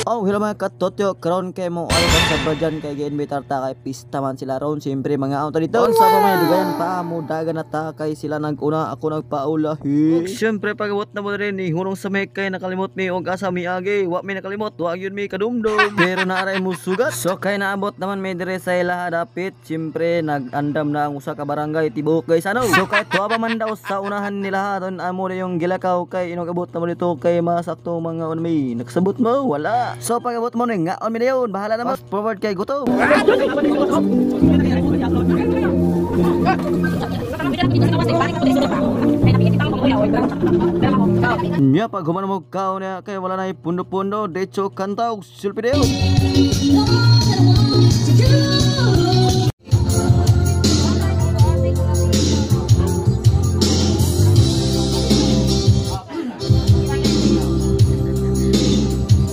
Oh, hello mga katotyo, karon kay mo ay sa Bajan kay gi-invitar ta kay pista man sila ron. Siyempre mga auto dito. Sa mga dugayan pa mo dagan na ta kay sila naguna ako nagpaulahi. Siyempre pagabot na mo rin ni hunong sa may kay nakalimot mi og asa mi agi. Wa mi nakalimot, wa gyud mi kadumdum. Pero naaray mo sugat. So kay naabot naman may dire sa ila dapit. Siyempre nagandam na ang usa ka barangay tibok guys ano. So kay tuwa pa man daw sa unahan nila don amo na yung gilakaw kay inong abot na mo dito kay masakto mga unmi. Nagsabot mo wala. So pag-abot mo nga on mi dayon, bahala na mo. Forward kay gutom. Nya pag human mo kaw niya kay wala na pundo-pundo, decho kantaw sulpi dayon.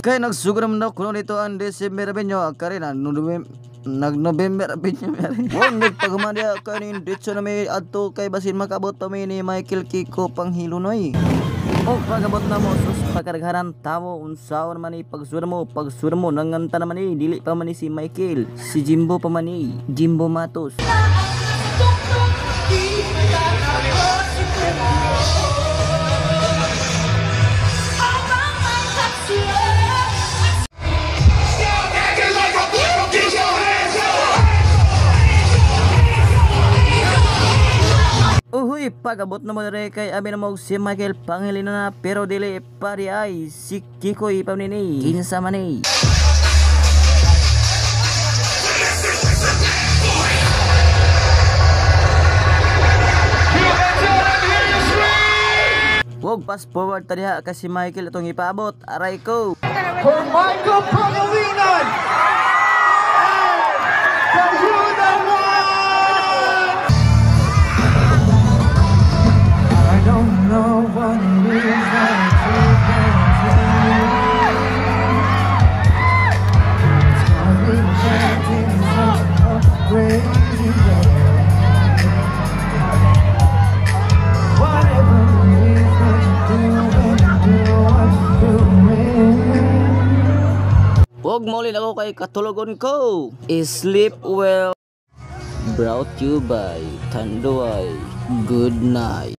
Kaya nagsugram daw kuno dito ang December binyo karina nag-November binyo meri. Wong nagpaguman dia kanin dito na may adto kay basin makabot pa ni Michael Kiko Panghilunoy. O pagabot na mo sus pagkargaran tawo unsaon man ni pagsura mo nanganta naman ni dili pa man ni si Michael, si Jimbo pa man ni Jimbo Matos. Uy, pagabot na mo rin kay abi na mo si Michael Pangilinan na pero dili pari ay si Kiko ipamnini kinsa man ni. Wag pass forward tadiha kasi Michael itong ipaabot aray ko. For Michael Pangilinan! Wag mo ako kay katulogon ko. Sleep well. Brought to you by Tanduay. Good night.